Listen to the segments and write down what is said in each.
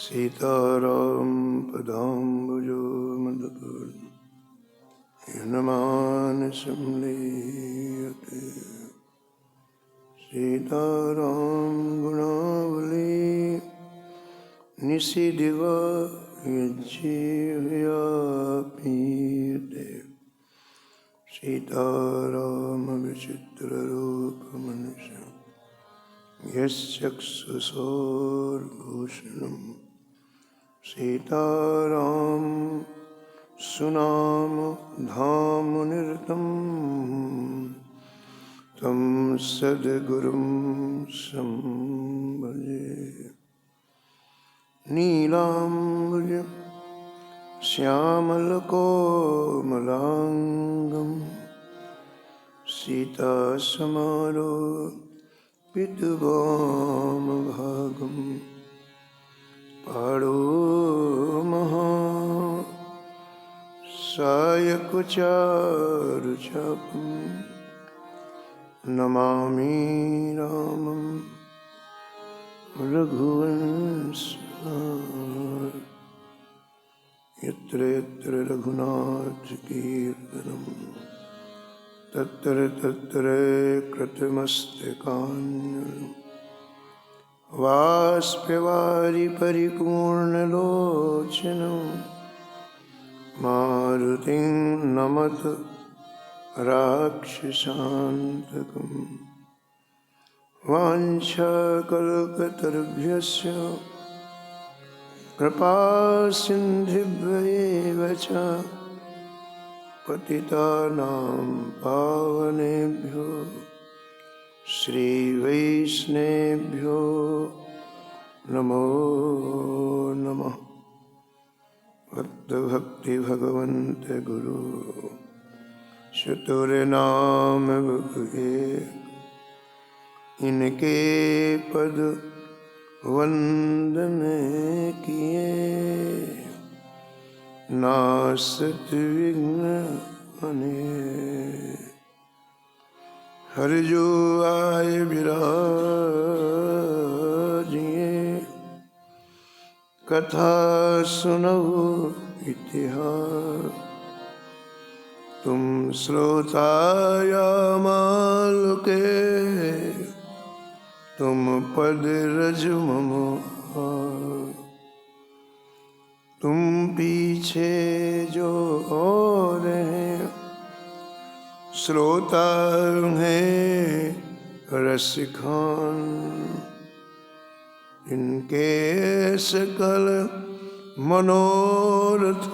सीताराम पदाम्बुजो यनमानसं लीयते सीताराम गुणावली निशिदिवा यज्जीवयापीते सीताराम विचित्ररूपमनुष्य यश्चक्षुषोर्भूषणं सीताराम सुनाम धामुनिरतं तं सद्गुरुं संभजे नीलाम्बुज श्यामलकोमलाङ्गं सीतासमारोपितवामभागं पाणो सायकचारुचापं नमामि रामं रघुवंशनाथं यत्र यत्र रघुनाथकीर्तनं तत्र तत्र कृतमस्तकाञ्जलिं वाष्पवारि परिपूर्णलोचनं मारुतिं नमत राक्षसान्तकं वाञ्छाकल्पतरुभ्यश्च कृपासिन्धुभ्येव च पतितानां पावनेभ्यो श्रीवैष्णवेभ्यो नमो नमः। भक्ति भगवन्त गुरु शुतुरनाम बुके इनके पद वंदन किए नासत विघ्न अने हर जो आए विराजिए कथा सुनहु इतिहास तुम श्रोता या मालुके तुम पद रज मम तुम पीछे जो और हैं श्रोता हैं रसिखान इनके सकल मनोरथ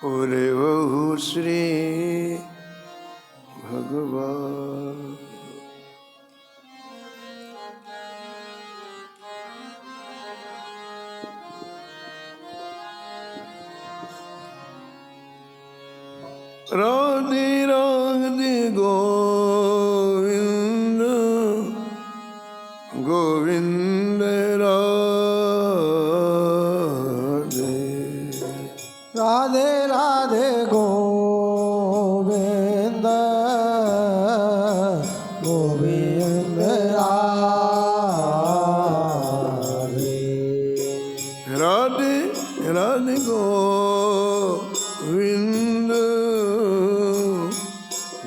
पूरे बहु श्री भगवान। राधे राधे गोविंद गोविंद राधे राधे राधे गोविंद गोविंद राधे राधे राधे गोविंद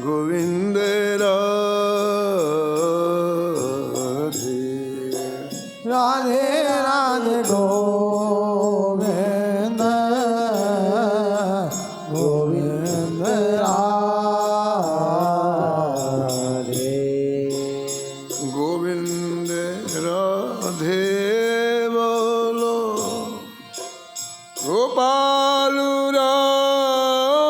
गोविंद राधे राधे राधे गोविंद गोविंद राधे गोविंद राधे बोलो गोपाल राधे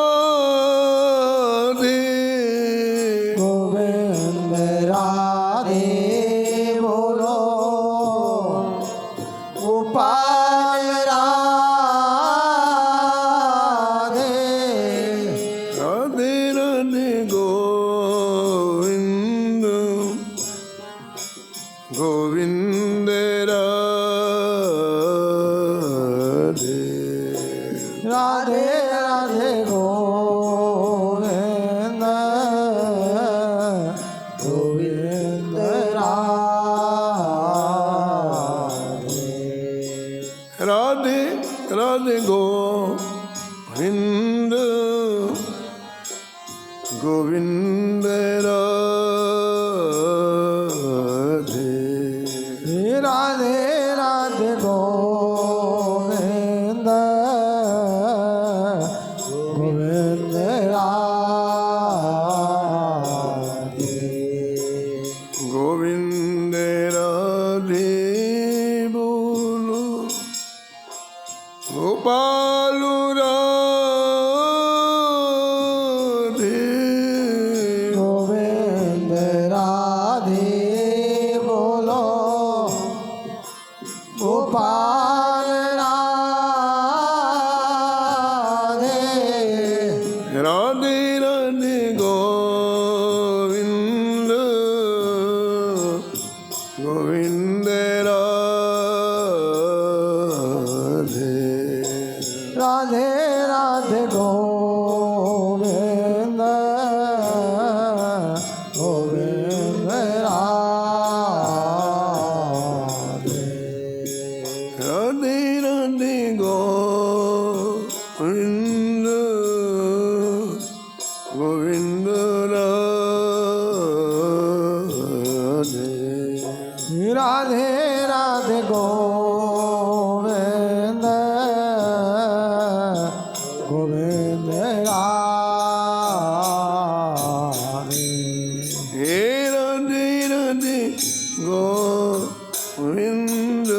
गोविंद गोविंद राधे राधे राधे गोविंद गोविंद राधे गोविंद राधे बोलो गोपाल राधे गोविंद राधे बोलो गोपाल राधे राधे राधे गोविंद गोविंद राधे राधे राधे गोविंद गोविंद राधे राधे राधे गोविंद गोविंद राधे राधे राधे गोविंद गोविंद राधे हे राधे राधे गोविंद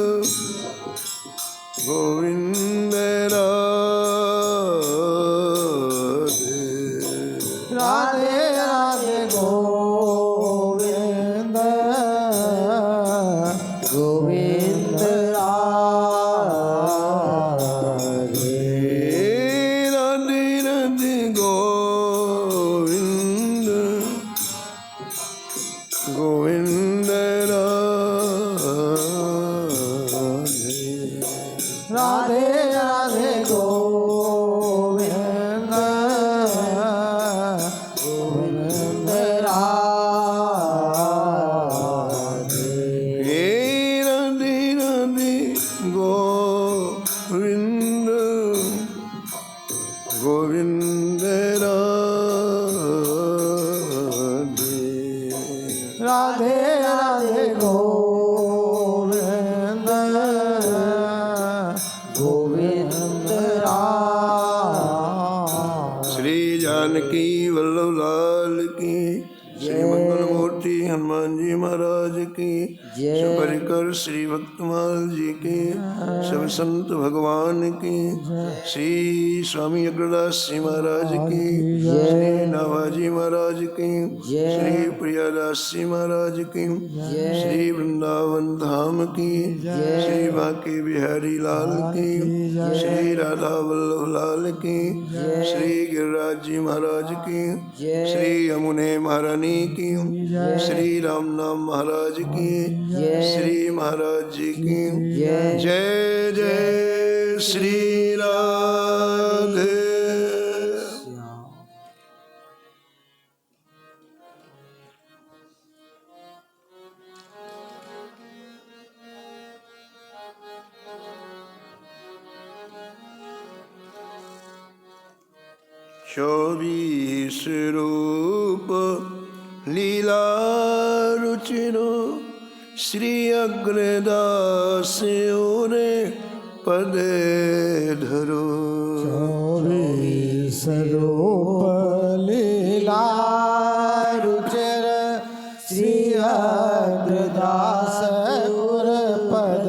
गोविंद राधे राधे राधे गोविंद गोविंद राधे हे राधे राधे गोविंद गोविंद राधे राधे राधे गोविंद गोविंद राधे हे राधे राधे गोविंद गोविंद राधे राधे राधे गोविंद गोविंद राधे श्री जानकी वल्लभ लाल की श्री मंगल मूर्ति हनुमान जी महाराज की सब परिकर श्री भक्तमाल जी की सब संत भगवान की श्री स्वामी अग्रदास जी महाराज की श्री नाभाजी महाराज की श्री प्रियादास जी महाराज की श्री वृंदावन धाम की श्री बांके बिहारी लाल की श्री राधा वल्लभ लाल की श्री गिरिराज जी महाराज की श्री यमुने महारानी की श्री राम नाम महाराज की श्री महाराज जी की जय जय श्री राधे चौबीस रूप लीला रुचिरो श्री अग्रदास ओरे पदे धरो चौबीस रूप लीला रुचिर श्री अग्रदास उर पद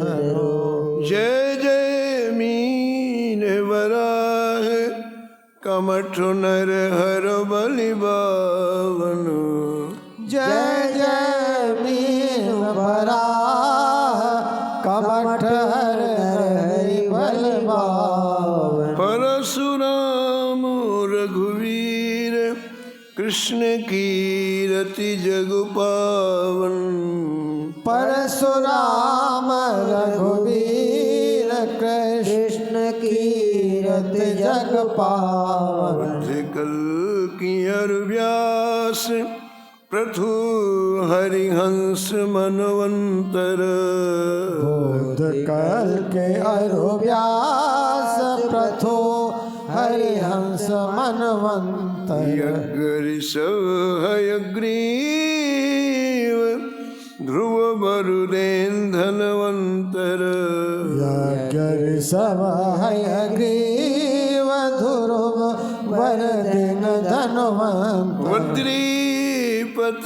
धरो जय जय मीन वराह कमठ नर हर बलि बावन जय जय मीन भरा कमठ हरि बल बावन परशुराम रघुवीर कृष्ण कीरति जग पावन परशुराम रघुवीर कृष्ण कीरत जग पावन कल की अर व्यास प्रथु हरिहंस मनवंतर बोध कल के अरु व्यास प्रथु हरिहंस मनवंतर यज्ञऋषभ हयग्रीव ध्रुव वरुदेन धनवंतर यज्ञऋषभ हयग्रीव ध्रुव वरदेन धनवंतर वज्रीपत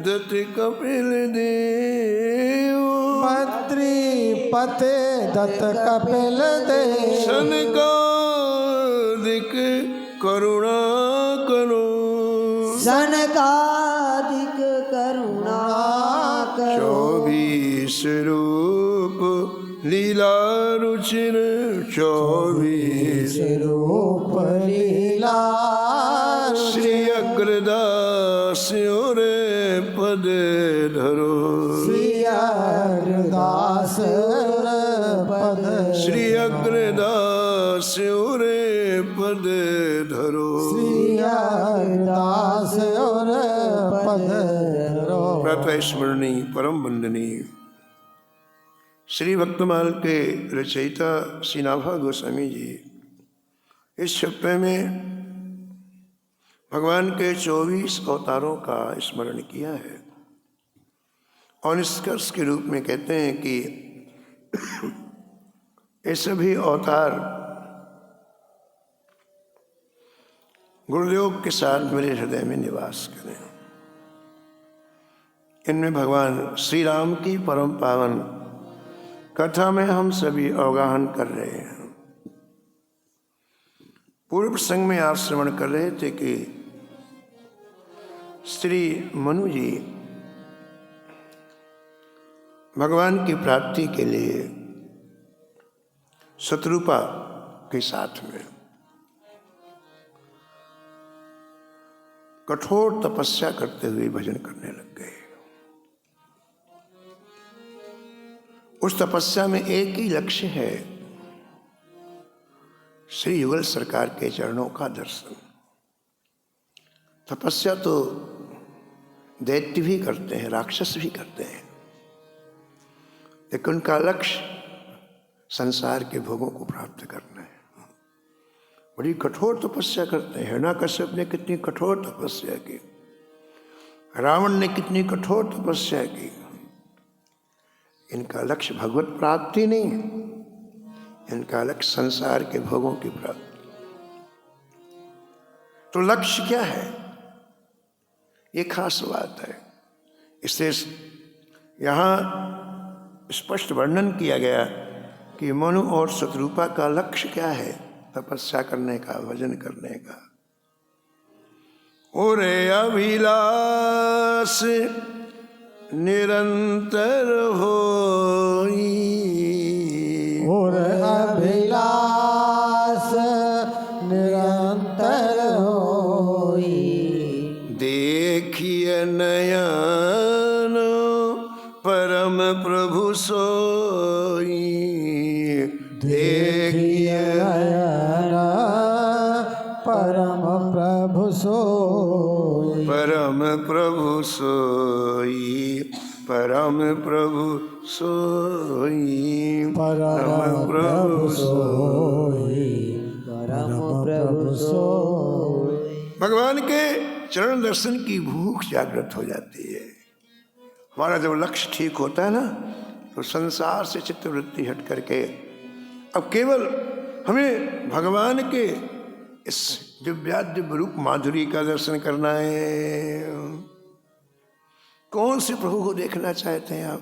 दत्त कपिल देव बद्रीपते दत्त कपिल देव सनकादिक करुणा करो सनकादिक करुणा करो 24 रूप लीला रुचिर 24 रूप लीला श्री अग्रदास और पद धरो श्री अग्रदास पद श्री अग्रदास और पद धरो श्री अग्रदास और पद धरो। प्रातः स्मरणीय परम वंदनीय श्री भक्तमाल के रचयिता श्री नाभा गोस्वामी जी इस छप्पे में भगवान के 24 अवतारों का स्मरण किया है और निष्कर्ष के रूप में कहते हैं कि ये सभी अवतार गुरुदेव के साथ मेरे हृदय में निवास करें। इनमें भगवान श्री राम की परम पावन कथा में हम सभी अवगाहन कर रहे हैं। पूर्व प्रसंग में आप श्रवण कर रहे थे कि श्री मनु जी भगवान की प्राप्ति के लिए शत्रुपा के साथ में कठोर तपस्या करते हुए भजन करने लग गए। उस तपस्या में एक ही लक्ष्य है, श्री युगल सरकार के चरणों का दर्शन। तपस्या तो दैत्य भी करते हैं, राक्षस भी करते हैं, लेकिन उनका लक्ष्य संसार के भोगों को प्राप्त करना है। बड़ी कठोर तपस्या करते हैं। हिरण्याकश्यप ने कितनी कठोर तपस्या की, रावण ने कितनी कठोर तपस्या की। इनका लक्ष्य भगवत प्राप्ति नहीं, इनका लक्ष्य संसार के भोगों की प्राप्ति। तो लक्ष्य क्या है, ये खास बात है। इससे यहाँ स्पष्ट वर्णन किया गया कि मनु और शत्रुपा का लक्ष्य क्या है, तपस्या करने का, भजन करने का। ओरे अभिलाष निरंतर होई, और अभिलाष निरंतर होई, देखिए नयन परम प्रभु सोई, देखिए नयन परम प्रभु सोई, परम प्रभु सोई, परम प्रभु सोई, परम प्रभु सोई, परम प्रभु सोई। भगवान के चरण दर्शन की भूख जागृत हो जाती है। हमारा जब लक्ष्य ठीक होता है ना, तो संसार से चित्तवृत्ति हट करके अब केवल हमें भगवान के इस दिव्यादिव्य रूप माधुरी का दर्शन करना है। कौन से प्रभु को देखना चाहते हैं आप?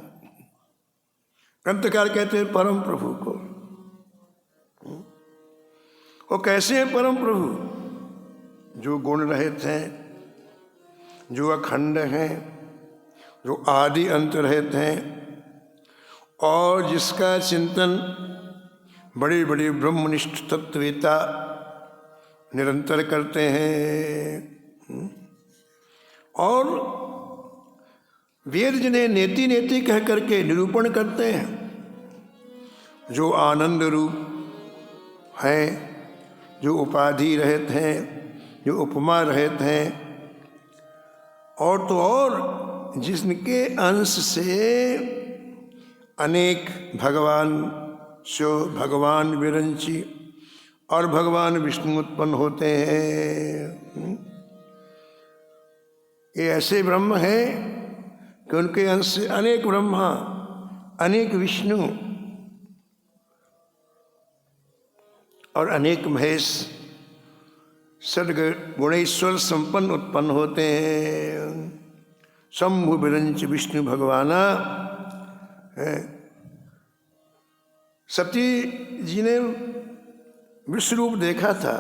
ग्रंथकार कहते हैं परम प्रभु को। वो कैसे हैं परम प्रभु? जो गुण रहित हैं, जो अखंड हैं, जो आदि अंत रहित हैं, और जिसका चिंतन बड़े बड़े ब्रह्मनिष्ठ तत्ववेता निरंतर करते हैं। और वेद जिन्हें नेति नेति कह करके निरूपण करते हैं, जो आनंद रूप है, जो उपाधि रहित हैं, जो उपमा रहित हैं, और तो और जिसके अंश से अनेक भगवान सो भगवान विरंची और भगवान विष्णु उत्पन्न होते हैं। ये ऐसे ब्रह्म हैं कि उनके अंश से अनेक ब्रह्मा, अनेक विष्णु और अनेक महेश सद्गुणेश्वर संपन्न उत्पन्न होते हैं। शंभु विरंच विष्णु भगवाना है। सती जी ने विश्व रूप देखा था।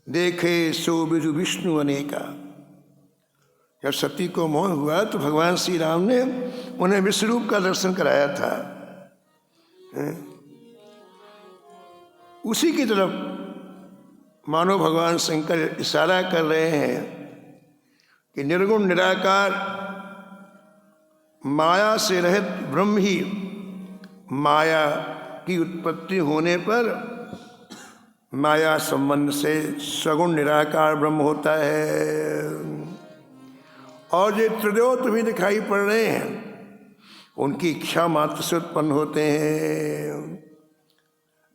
देखे सो विदु विष्णु अनेका। जब सती को मोह हुआ तो भगवान श्री राम ने उन्हें विश्व रूप का दर्शन कराया था। उसी की तरफ मानो भगवान शंकर इशारा कर रहे हैं कि निर्गुण निराकार माया से रहित ब्रह्म ही माया की उत्पत्ति होने पर माया संबंध से सगुण निराकार ब्रह्म होता है। और जो त्रिदेवत भी दिखाई पड़ रहे हैं उनकी इच्छा मात्र से उत्पन्न होते हैं।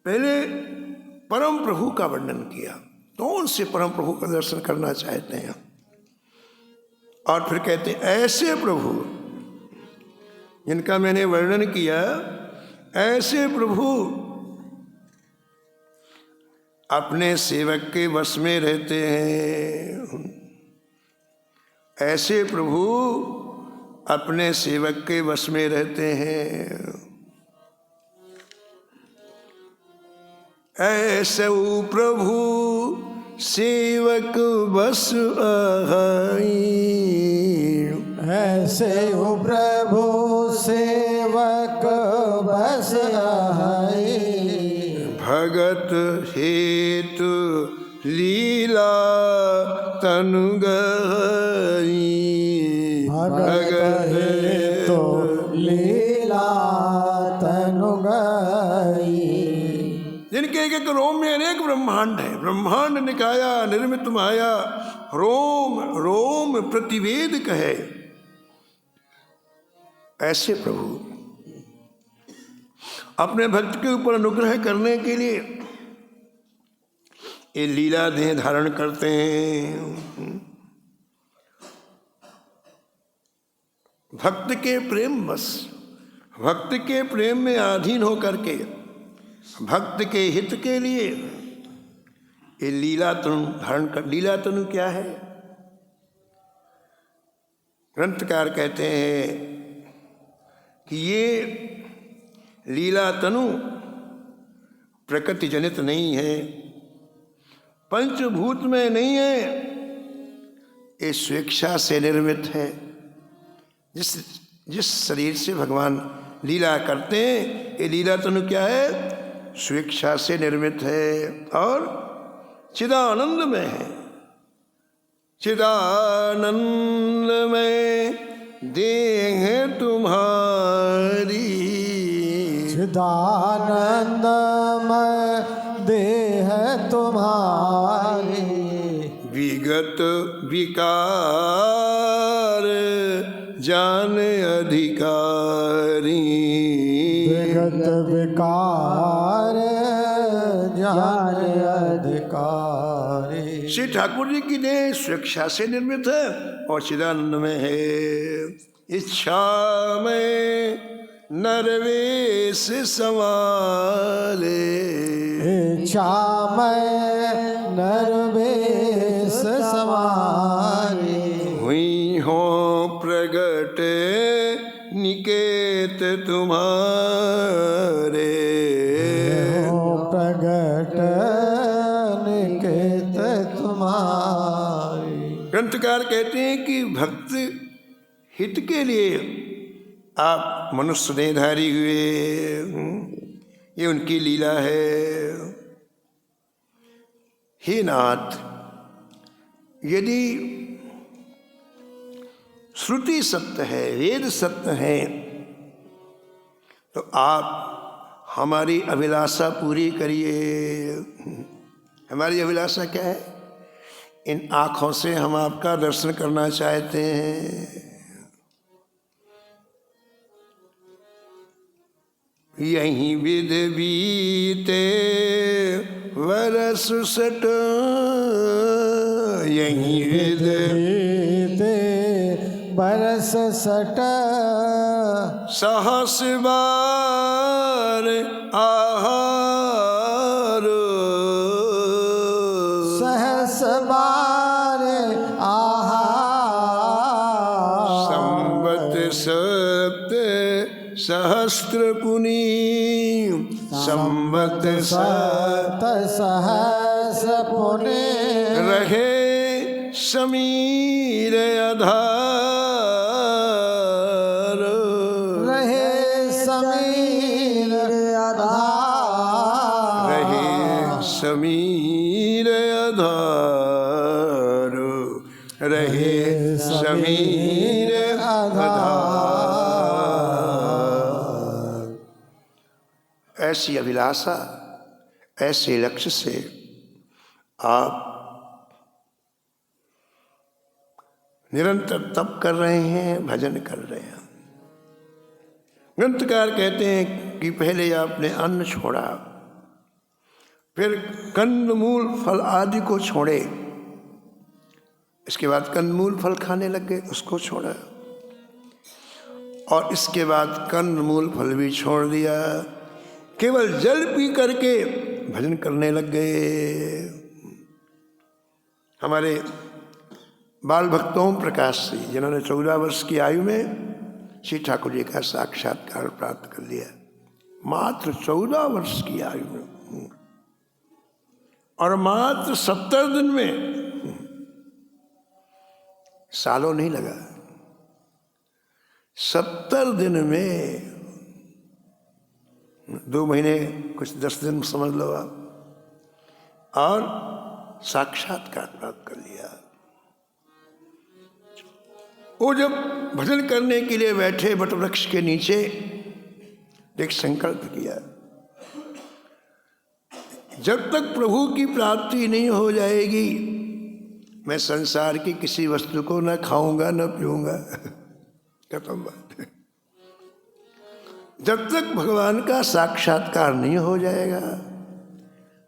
पहले परम प्रभु का वर्णन किया, कौन से परम प्रभु का दर्शन करना चाहते हैं, और फिर कहते हैं ऐसे प्रभु जिनका मैंने वर्णन किया, ऐसे प्रभु अपने सेवक के वश में रहते हैं। ऐसे प्रभु अपने सेवक के वश में रहते हैं। ऐसे प्रभु सेवक बस आहाई। ऐसे प्रभु सेवक बस आहाई। भगत हेतु लीला तनु गई। भगत हेतु लीला तनु गई। जिनके एक एक रोम में अनेक ब्रह्मांड है। ब्रह्मांड निकाया निर्मित माया, रोम रोम प्रतिवेद कहे। ऐसे प्रभु अपने भक्त के ऊपर अनुग्रह करने के लिए ये लीला देह धारण करते हैं। भक्त के प्रेम बस, भक्त के प्रेम में अधीन होकर के भक्त के हित के लिए ये लीला तनु धारण कर। लीला तनु क्या है? ग्रंथकार कहते हैं कि ये लीला तनु प्रकृति जनित नहीं है, पंचभूत में नहीं है, ये स्वेच्छा से निर्मित है। जिस शरीर से भगवान लीला करते हैं, ये लीला तनु क्या है? स्वेच्छा से निर्मित है और चिदानंद में है। चिदानंद में देह तुम्हारी। चिदानंद में देह तुम्हारी। विगत विकार जान अधिकारी। विगत विकार जान अधिकारी। श्री ठाकुर जी की देह स्वेच्छा से निर्मित है और चिदानंद में है। इच्छा में नरवेश संवाले। इच्छा में नरवेश संवाले। हुई हो प्रगट निकेत तुम्हारे। प्रगट निकेत तुम्हारी। ग्रंथकार कहते हैं कि भक्त हित के लिए आप मनुष्य देहधारी हुए, ये उनकी लीला है। हे नाथ, यदि श्रुति सत्य है, वेद सत्य है, तो आप हमारी अभिलाषा पूरी करिए। हमारी अभिलाषा क्या है? इन आँखों से हम आपका दर्शन करना चाहते हैं। यहीं विध बीते वरस सट यही वेद ते बरस सट सहस बार आहार सहस बार आहार संवत सप्त सहस्त्र पुनी संवत सत सहस पुने रहे समीर आधार रहे समीर आधार रहे समीर आधार रहे समीर आधार। ऐसी अभिलाषा ऐसे लक्ष्य से आप निरंतर तप कर रहे हैं, भजन कर रहे हैं। ग्रंथकार कहते हैं कि पहले आपने अन्न छोड़ा, फिर कंदमूल फल आदि को छोड़े, इसके बाद कंदमूल फल खाने लग गए, उसको छोड़ा, और इसके बाद कंदमूल फल भी छोड़ दिया, केवल जल पी करके भजन करने लग गए। हमारे बाल भक्त ओम प्रकाश जी, जिन्होंने 14 वर्ष की आयु में श्री ठाकुर जी का साक्षात्कार प्राप्त कर लिया, मात्र 14 वर्ष की आयु में, और मात्र 70 दिन में, सालों नहीं लगा, 70 दिन में, 2 महीने कुछ 10 दिन समझ लो आप, और साक्षात्कार प्राप्त कर लिया। वो जब भजन करने के लिए बैठे बट वृक्ष के नीचे, एक संकल्प किया, जब तक प्रभु की प्राप्ति नहीं हो जाएगी मैं संसार की किसी वस्तु को न खाऊंगा न पीऊंगा। खत्म बात है। जब तक भगवान का साक्षात्कार नहीं हो जाएगा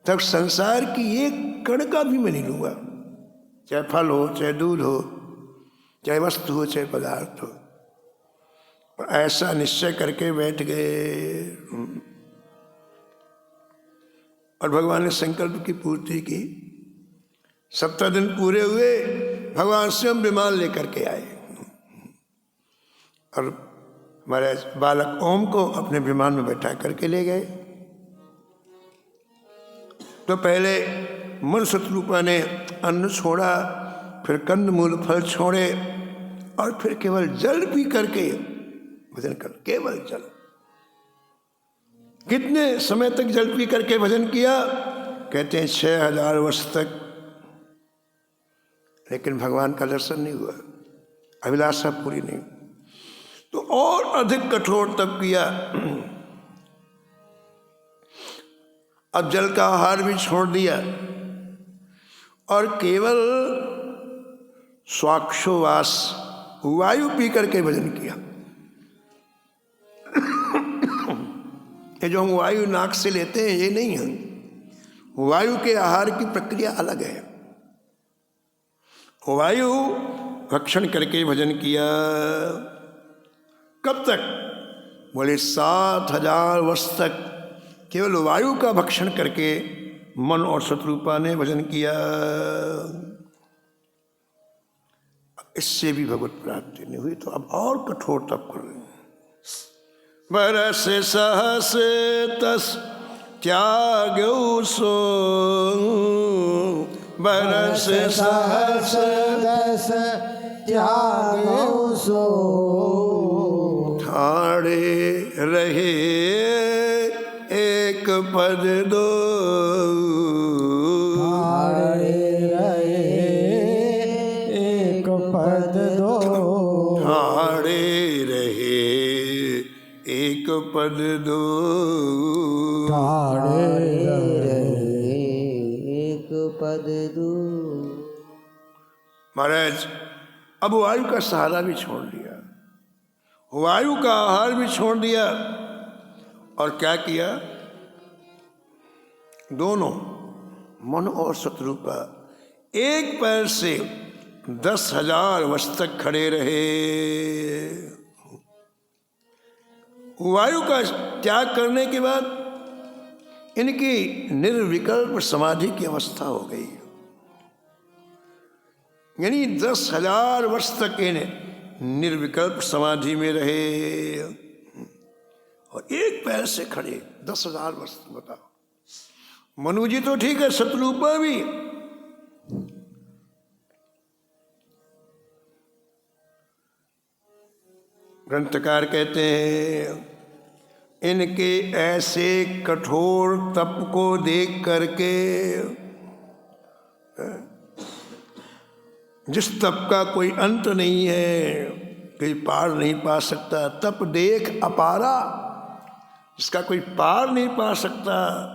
तब संसार की एक कण का भी मैं नहीं लूंगा, चाहे फल हो, चाहे दूध हो, चाहे वस्तु हो, चाहे पदार्थ हो। और ऐसा निश्चय करके बैठ गए, और भगवान ने संकल्प की पूर्ति की। 70 दिन पूरे हुए, भगवान स्वयं विमान लेकर के आए और हमारे बालक ओम को अपने विमान में बैठा करके ले गए। तो पहले मन शत्रुपा ने अन्न छोड़ा, फिर कंदमूल फल छोड़े, और फिर केवल जल पी करके भजन कर, केवल जल। कितने समय तक जल पी करके भजन किया? कहते हैं 6000 वर्ष तक, लेकिन भगवान का दर्शन नहीं हुआ, अभिलाषा पूरी नहीं। तो और अधिक कठोर तप किया, अब जल का आहार भी छोड़ दिया और केवल स्वाक्षोवास वायु पी करके भजन किया। ये जो हम वायु नाक से लेते हैं ये नहीं है, वायु के आहार की प्रक्रिया अलग है। वायु भक्षण करके भजन किया। कब तक? बोले 7000 वर्ष तक केवल वायु का भक्षण करके मन और शत्रुपा ने भजन किया। इससे भी भगवत प्राप्ति नहीं हुई तो अब और कठोर तप कर रहे हैं। बरस सहस तस त्याग्यो सो, बरस सहस दस त्याग्यो सो, ठाड़े रहे एक पद दो, ठाड़े रहे एक पद दो, ठाड़े रहे एक पद दो, ठाड़े रहे एक पद दो। महाराज अब वायु का सहारा भी छोड़ दिया, वायु का आहार भी छोड़ दिया, और क्या किया? दोनों मनु और शत्रुपा एक पैर से 10,000 वर्ष तक खड़े रहे। वायु का त्याग करने के बाद इनकी निर्विकल्प समाधि की अवस्था हो गई, यानी 10,000 वर्ष तक इन्हें निर्विकल्प समाधि में रहे और एक पैर से खड़े 10,000 वर्ष। बताओ, मनु जी तो ठीक है, शत्रुपा भी। ग्रंथकार कहते हैं इनके ऐसे कठोर तप को देख करके, जिस तप का कोई अंत नहीं है, कोई पार नहीं पा सकता, तप देख अपारा, जिसका कोई पार नहीं पा सकता,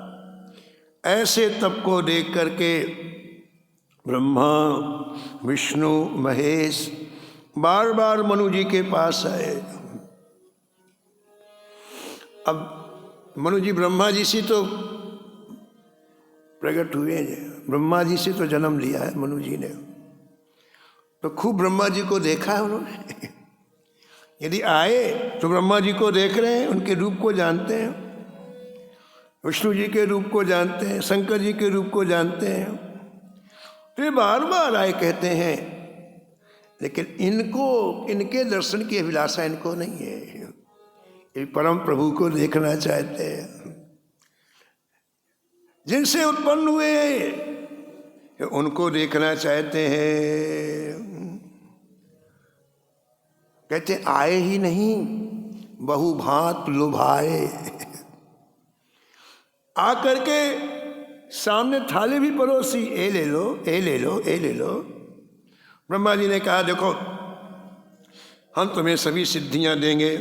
ऐसे तप को देख करके ब्रह्मा विष्णु महेश बार बार मनु जी के पास आए। अब मनु जी ब्रह्मा जी से तो प्रकट हुए हैं, ब्रह्मा जी से तो जन्म लिया है मनु जी ने, तो खूब ब्रह्मा जी को देखा है उन्होंने। यदि आए तो ब्रह्मा जी को देख रहे हैं, उनके रूप को जानते हैं, विष्णु जी के रूप को जानते हैं, शंकर जी के रूप को जानते हैं, तो ये बार बार आए कहते हैं, लेकिन इनके दर्शन की अभिलाषा इनको नहीं है। ये परम प्रभु को देखना चाहते हैं, जिनसे उत्पन्न हुए उनको देखना चाहते हैं। कहते आए ही नहीं बहुभांत लुभाए। आकर के सामने थाली भी परोसी, ए ले लो, ए ले लो, ए ले लो। ब्रह्मा जी ने कहा देखो हम तुम्हें सभी सिद्धियां देंगे,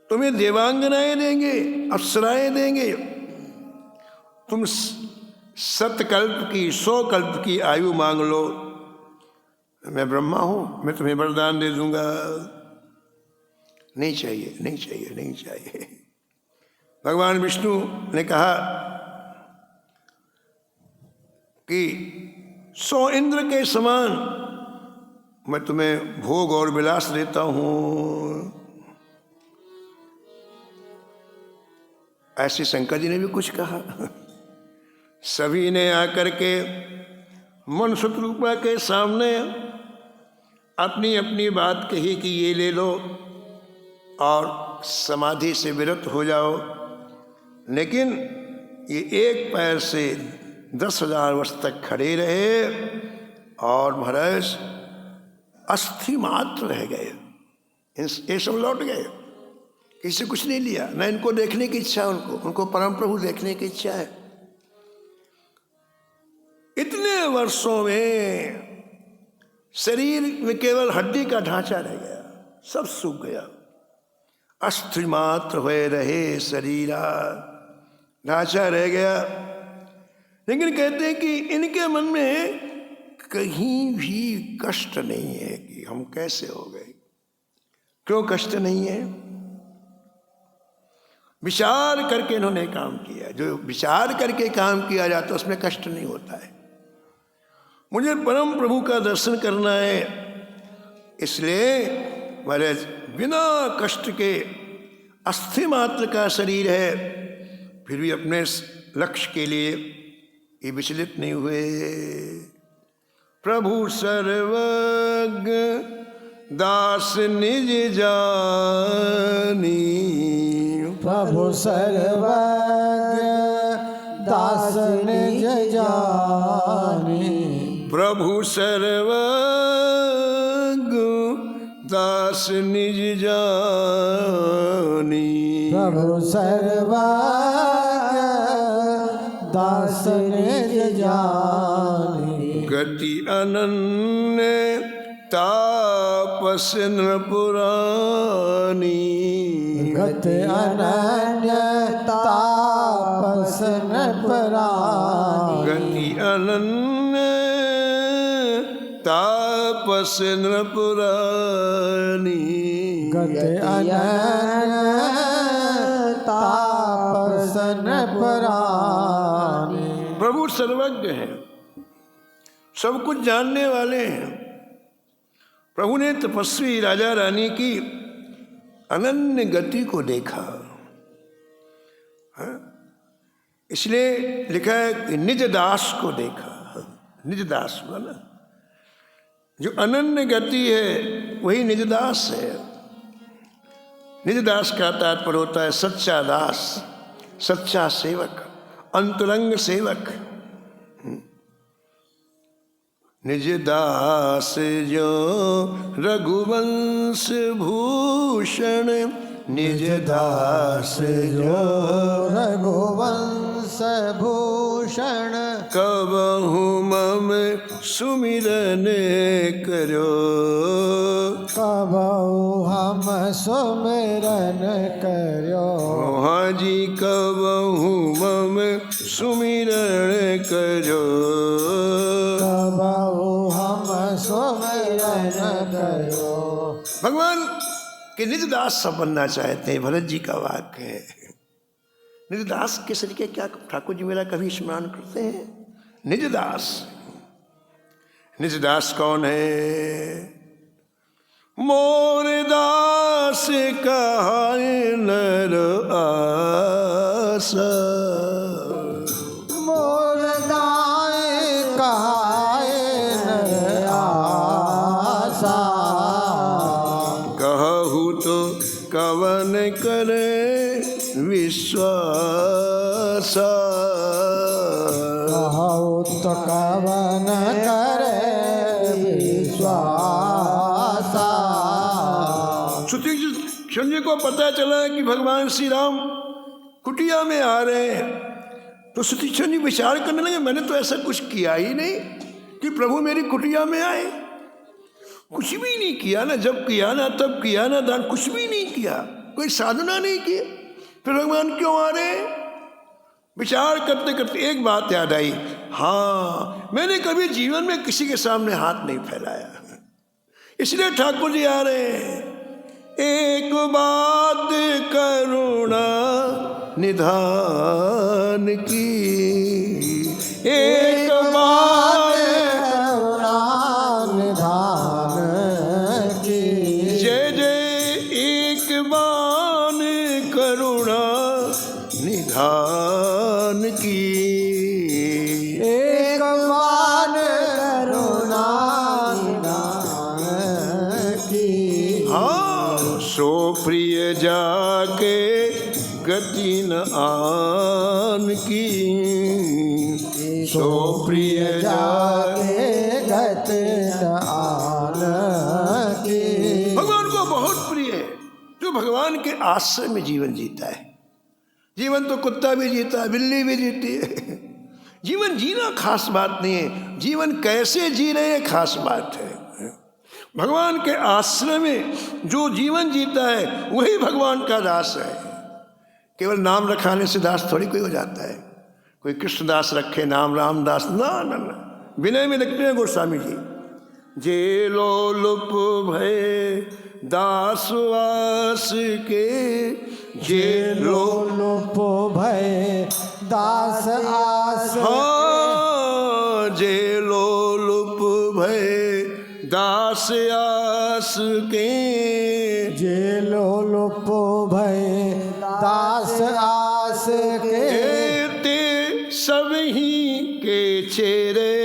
तुम्हें देवांगनाएं देंगे, अप्सराएं देंगे, तुम 100 कल्प की 100 कल्प की आयु मांग लो, मैं ब्रह्मा हूं, मैं तुम्हें वरदान दे दूंगा। नहीं चाहिए, नहीं चाहिए, नहीं चाहिए। भगवान विष्णु ने कहा कि 100 इंद्र के समान मैं तुम्हें भोग और विलास देता हूं। ऐसे शंकर जी ने भी कुछ कहा। सभी ने आकर के मन शत्रुपा के सामने अपनी अपनी बात कही कि ये ले लो और समाधि से विरत हो जाओ, लेकिन ये एक पैर से 10,000 वर्ष तक खड़े रहे और महाराज अस्थि मात्र रह गए। ये सब लौट गए, किसी कुछ नहीं लिया, न इनको देखने की इच्छा, उनको परम प्रभु देखने की इच्छा है। इतने वर्षों में शरीर में केवल हड्डी का ढांचा रह गया, सब सूख गया, अस्थि मात्र हुए रहे शरीरा, ढांचा रह गया। लेकिन कहते हैं कि इनके मन में कहीं भी कष्ट नहीं है कि हम कैसे हो गए। क्यों कष्ट नहीं है? विचार करके इन्होंने काम किया। जो विचार करके काम किया जाता है उसमें कष्ट नहीं होता है। मुझे परम प्रभु का दर्शन करना है, इसलिए मेरे बिना कष्ट के अस्थि मात्र का शरीर है, फिर भी अपने लक्ष्य के लिए ये विचलित नहीं हुए। प्रभु सर्वज्ञ दास निज जानी, प्रभु सर्वज्ञ दास निज जानी, प्रभु सर्वज्ञ दास निज जानी, प्रभु सर्वज्ञ दास निज जानी, गति अनन्य तापस नृपुरानी, गति अनन्य तापस नृपुरानी, गति अनन्य तापस नृपुरानी, गति अनन्य तापसन पराने। प्रभु सर्वज्ञ हैं, सब कुछ जानने वाले हैं। प्रभु ने तपस्वी राजा रानी की अनन्य गति को देखा, इसलिए लिखा है कि निज दास को देखा। निज दास वाला जो अनन्य गति है वही निज दास है। निज दास का तात्पर्य होता है सच्चा दास, सच्चा सेवक, अंतरंग सेवक। निज दास जो रघुवंश भूषण, निज दास जो रघुवंश भूषण। कबहु मम सुमिरन करो, कबहु हम सुमिरन करो। हाँ जी कबहु मम सुमिरन करो, कबहु हम सुमिरन करो। भगवान के निज दास सब बनना चाहते हैं। भरत जी का वाक्य है। निज दास के सरिके क्या ठाकुर जी मेरा कभी स्मरण करते हैं? निज दास। निज दास कौन है? मोर दास कहाए नर आसा, मोर दाए कहाए नर आसा। कहूँ तो कवन करे विश्वास, कहूँ तो कवन करे विश्वास। संजय को पता चला कि भगवान श्री राम कुटिया में आ रहे हैं, तो सुतीक्षण जी विचार करने लगे मैंने तो ऐसा कुछ किया ही नहीं कि प्रभु मेरी कुटिया में आए। कुछ भी नहीं किया ना, जब किया ना तब किया ना दान, कुछ भी नहीं किया, कोई साधना नहीं की, फिर भगवान क्यों आ रहे हैं? विचार करते करते एक बात याद आई, हाँ मैंने कभी जीवन में किसी के सामने हाथ नहीं फैलाया, इसलिए ठाकुर जी आ रहे हैं। एक बात करुणा निधान की, एक बात करुणा निधान की। जय जय एक बान करुणा निधान की, एक बान करुणा निधान की। हाँ सो प्रिय जाके गति न आन की, सो प्रिय जाके गति न आन की। भगवान को बहुत प्रिय है जो भगवान के आश्रय में जीवन जीता है। जीवन तो कुत्ता भी जीता है, बिल्ली भी जीती है। जीवन जीना खास बात नहीं है, जीवन कैसे जी रहे हैं खास बात है। भगवान के आश्रय में जो जीवन जीता है वही भगवान का दास है। केवल नाम रखाने से दास थोड़ी कोई हो जाता है। कोई कृष्णदास रखे नाम रामदास, ना ना ना। विनय में लिखते हैं गोस्वामी जी, जे लोलुप भय दास वास के, जे लोलुप भय दास आस। हाँ जे लोलुप भय दास आस के, जे लोलुप भय दास आस के। ते सब ही के चेहरे,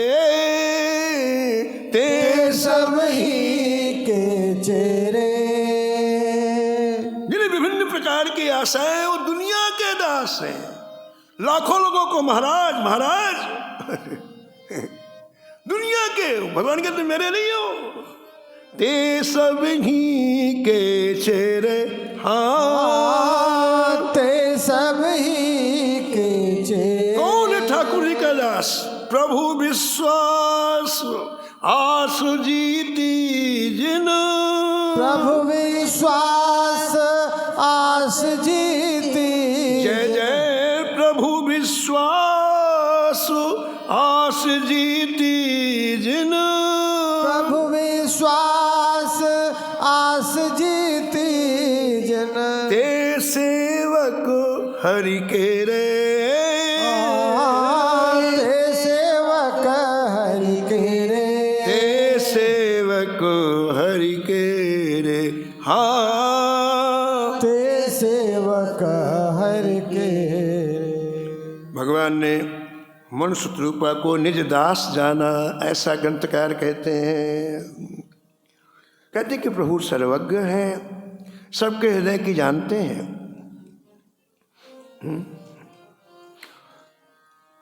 ते सब ही के चेहरे। जिन्हें विभिन्न प्रकार की आशाएं वो दुनिया के दास हैं। लाखों लोगों को महाराज महाराज दुनिया के, भगवान कहते मेरे नहीं हो। ते सब ही के चेहरे, हाँ ते सब ही के चेहरे। कौन है ठाकुर जी का दास? प्रभु विश्वास आस जीती जिन, प्रभु विश्वास आस जीती। जय जय प्रभु विश्वास आस जीती जिन, प्रभु विश्वास आस जीती जन। ते सेवक हरि के रे, ते सेवक हरि के रे, ते सेवक हरि के रे, हाँ ते सेवक हरि के रे। भगवान ने मनुष्य रूपा को निज दास जाना, ऐसा ग्रंथकार कहते हैं। कहते कि प्रभु सर्वज्ञ हैं, सबके हृदय की जानते हैं।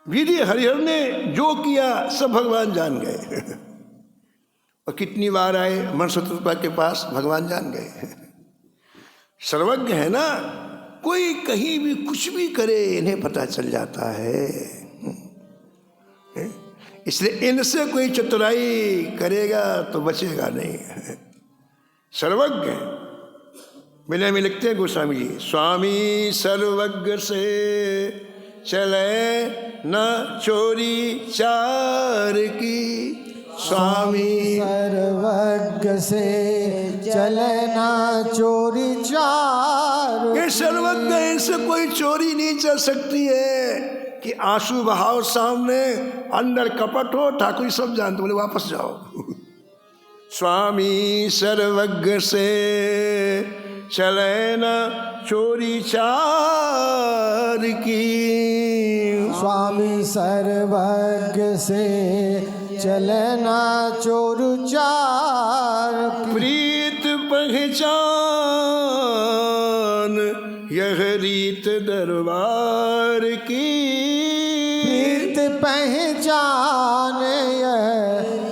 विधि हरिहर ने जो किया सब भगवान जान गए। और कितनी बार आए मनुष्य रूपा के पास, भगवान जान गए। सर्वज्ञ है ना, कोई कहीं भी कुछ भी करे इन्हें पता चल जाता है। इसलिए इनसे कोई चतुराई करेगा तो बचेगा नहीं। सर्वज्ञ विनय में लिखते हैं गोस्वामी जी, स्वामी सर्वज्ञ से चले न चोरी चार की, स्वामी सर्वज्ञ से चलना चोरी चार, ये सर्वज्ञ, इनसे कोई चोरी नहीं चल सकती है। कि आंसू बहाओ सामने, अंदर कपट हो, ठाकुर सब जानते, बोले वापस जाओ। स्वामी सर्वज्ञ से चले न चोरी चार की, स्वामी सर्वज्ञ से चलना चोरी चार, प्रीत पहचान यह रीत दरबार की, प्रीत पहचान यह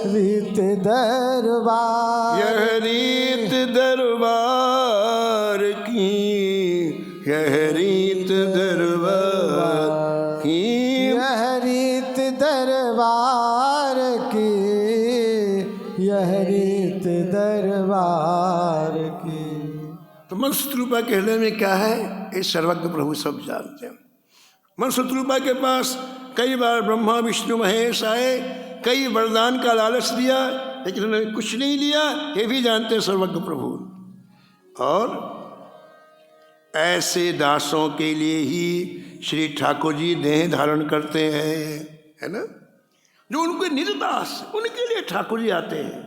रीत दरबार, यह रीत दरबार की, यह रीत दरबार की, यह रीत दरबार की, यह रीत दरबार की। तो मनुष्य रूपा के हृदय में क्या है, ये सर्वज्ञ प्रभु सब जानते हैं। मनुष्य रूपा के पास कई बार ब्रह्मा विष्णु महेश आए, कई वरदान का लालच दिया, लेकिन उन्होंने कुछ नहीं लिया, ये भी जानते हैं सर्वज्ञ प्रभु। और ऐसे दासों के लिए ही श्री ठाकुर जी देह धारण करते हैं, है ना, जो उनके निर्दास, उनके लिए ठाकुर जी आते हैं।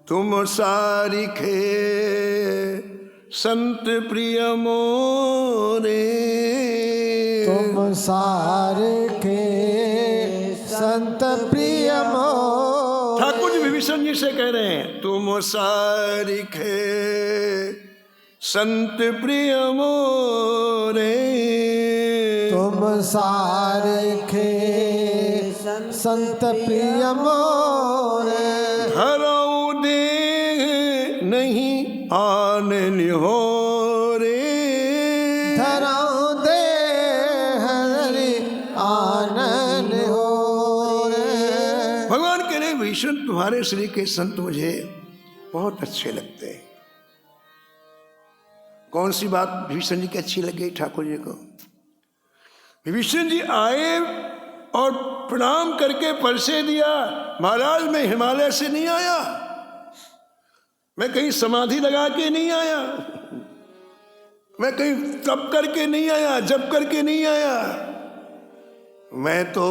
तुम सारिखे संत प्रिय मोरे, तुम सारिखे संत प्रिय मोरे, ठाकुर जी विभीषण जी से कह रहे हैं, तुम सारिखे संत प्रिय मोरे, तुम सारिखे संत प्रिय मोरे, धरऊ दे नहीं आन निहोरे, धरऊ दे हरि आनन हो रे। भगवान कह रहे भीषण तुम्हारे श्री के संत मुझे बहुत अच्छे लगते हैं। कौन सी बात विभीषण जी की अच्छी लगी ठाकुर जी को? विभीषण जी आए और प्रणाम करके परिचय दिया, महाराज मैं हिमालय से नहीं आया, मैं कहीं समाधि लगा के नहीं आया, मैं कहीं तप करके नहीं आया, जप करके नहीं आया, मैं तो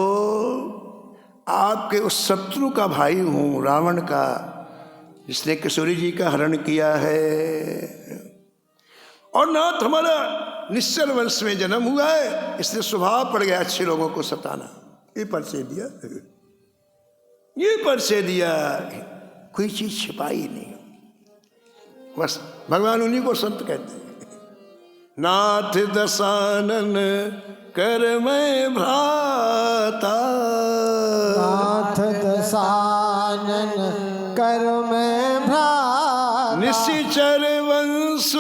आपके उस शत्रु का भाई हूं, रावण का, जिसने किशोरी जी का हरण किया है। और नाथ हमारा निश्चल वंश में जन्म हुआ है, इसलिए स्वभाव पड़ गया अच्छे लोगों को सताना। ये परिचय दिया, ये परिचय दिया, कोई चीज छिपाई नहीं, बस भगवान उन्हीं को संत कहते हैं। नाथ दशानन कर मैं भ्राता, नाथ दशानन कर मैं भ्राता, निशिचर वंश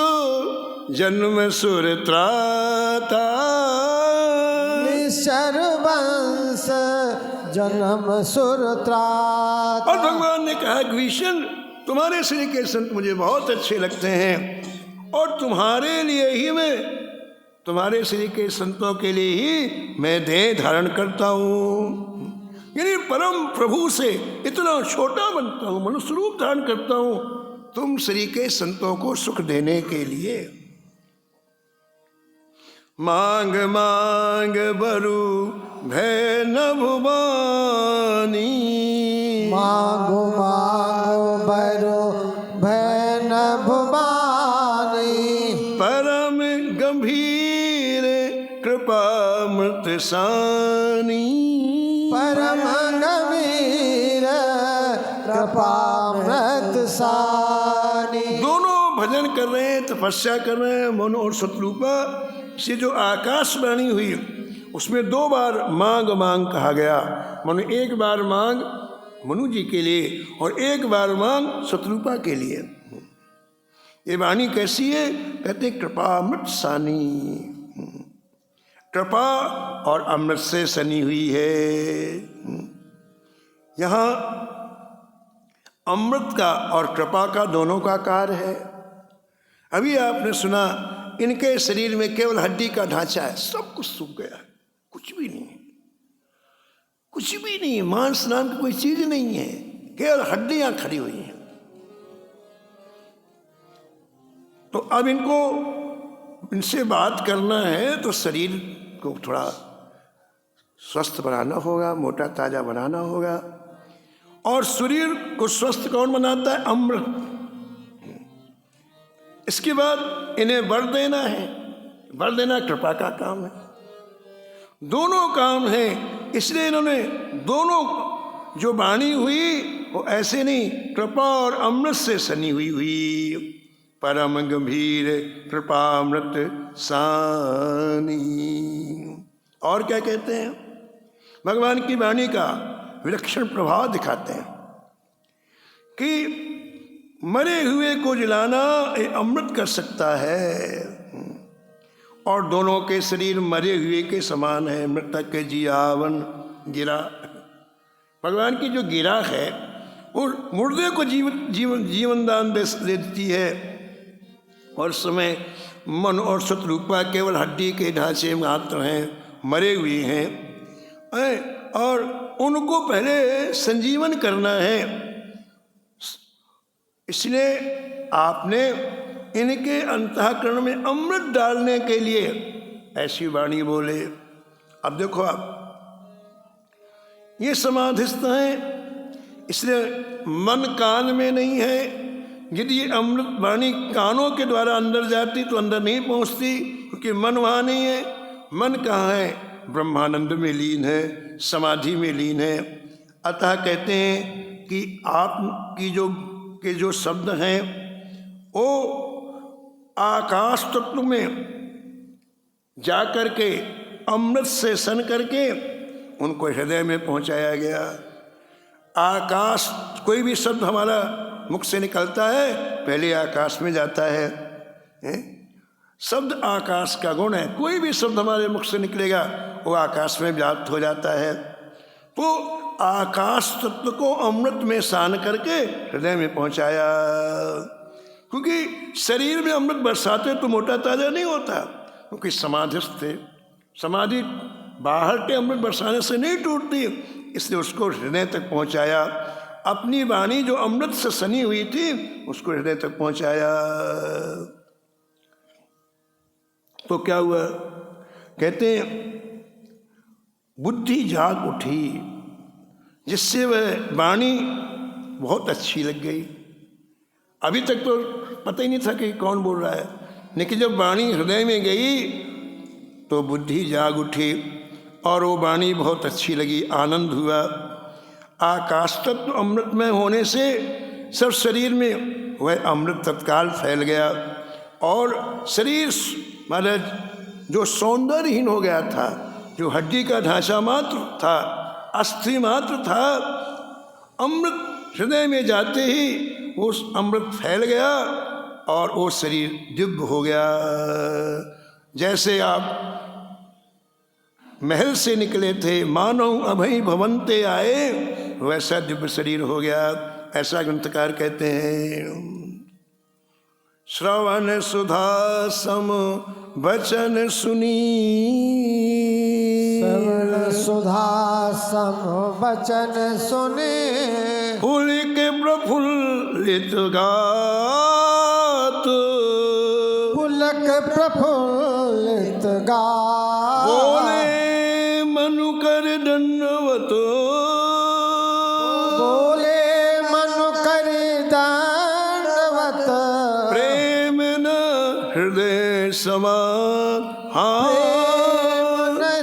जन्म सुर त्राता, निश्चर वंश जन्म सुर त्राता। और भगवान ने कहा कि भीषण तुम्हारे श्री के संत मुझे बहुत अच्छे लगते हैं, और तुम्हारे लिए ही मैं, तुम्हारे श्री के संतों के लिए ही मैं देह धारण करता हूँ। यानी परम प्रभु से इतना छोटा बनता हूँ, मनुष्य रूप धारण करता हूँ, तुम श्री के संतों को सुख देने के लिए मांग मांग बरु भय न भुवानी, मांगो मांगो बरो भय न भुवानी, परम गंभीर कृपामृत सानी, परम गंभीर कृपामृत सानी। दोनों भजन कर रहे हैं, तपस्या कर रहे हैं। मनु और शत्रुपा से जो आकाशवाणी हुई उसमें 2 बार मांग मांग कहा गया। मनु 1 बार मांग मनु जी के लिए और 1 बार मांग शत्रुपा के लिए। ये वाणी कैसी है? कहते कृपामृत सानी, कृपा और अमृत से सनी हुई है। यहाँ अमृत का और कृपा का दोनों का कार्य है। अभी आपने सुना इनके शरीर में केवल हड्डी का ढांचा है, सब कुछ सूख गया, कुछ भी नहीं, कुछ भी नहीं, मांस नाम की कोई चीज नहीं है, केवल हड्डियां खड़ी हुई हैं। तो अब इनसे बात करना है तो शरीर को थोड़ा स्वस्थ बनाना होगा, मोटा ताजा बनाना होगा। और शरीर को स्वस्थ कौन बनाता है? अमृत। इसके बाद इन्हें वर देना है, वर देना कृपा का काम है। दोनों काम है, इसलिए इन्होंने दोनों जो वाणी हुई वो ऐसे नहीं, कृपा और अमृत से सनी हुई। परम गंभीर कृपामृत सानी। और क्या कहते हैं? भगवान की वाणी का विलक्षण प्रभाव दिखाते हैं कि मरे हुए को जिलाना ये अमृत कर सकता है, और दोनों के शरीर मरे हुए के समान है। मृतक के जियावन गिरा, भगवान की जो गिरा है वो मुर्दे को जीवन दान दे देती है। और समय मन और शत्रुपा केवल हड्डी के ढांचे मात्र हैं, मरे हुए हैं, और उनको पहले संजीवन करना है। इसलिए आपने इनके अंतःकरण में अमृत डालने के लिए ऐसी वाणी बोले। अब देखो आप, ये समाधिस्थ हैं, इसलिए मन कान में नहीं है। यदि ये अमृत वाणी कानों के द्वारा अंदर जाती तो अंदर नहीं पहुंचती, क्योंकि मन वहाँ नहीं है। मन कहाँ है? ब्रह्मानंद में लीन है, समाधि में लीन है। अतः कहते हैं कि आप की जो शब्द हैं वो आकाश तत्व में जाकर के अमृत से सन करके उनको हृदय में पहुंचाया गया। आकाश, कोई भी शब्द हमारा मुख से निकलता है पहले आकाश में जाता है, शब्द आकाश का गुण है। कोई भी शब्द हमारे मुख से निकलेगा वो आकाश में व्याप्त हो जाता है। तो आकाश तत्व को अमृत में सान करके हृदय में पहुंचाया, क्योंकि शरीर में अमृत बरसाते तो मोटा ताजा नहीं होता, क्योंकि समाधिस्थ थे। समाधि बाहर के अमृत बरसाने से नहीं टूटती, इसलिए उसको हृदय तक पहुंचाया। अपनी वाणी जो अमृत से सनी हुई थी उसको हृदय तक पहुंचाया। तो क्या हुआ? कहते हैं बुद्धि जाग उठी, जिससे वह वाणी बहुत अच्छी लग गई। अभी तक तो पता ही नहीं था कि कौन बोल रहा है, लेकिन जब वाणी हृदय में गई तो बुद्धि जाग उठी और वो वाणी बहुत अच्छी लगी, आनंद हुआ। आकाश तत्व अमृतमय होने से सब शरीर में वह अमृत तत्काल फैल गया, और शरीर मतलब जो सौंदर्यहीन हो गया था, जो हड्डी का ढांचा मात्र था, अस्थि मात्र था, अमृत हृदय में जाते ही वो अमृत फैल गया और वो शरीर दिव्य हो गया। जैसे आप महल से निकले थे, मानो अभय भवंते आए, वैसा दिव्य शरीर हो गया। ऐसा ग्रंथकार कहते हैं। श्रवण सुधा सम वचन सुनी, श्रवण सुधा सम वचन सुने फूल के प्रफुल्लित गात पुलक प्रफुल्लित गात बोले मनु कर दंडवत बोले मनु कर दंडवत प्रेम न हृदय समान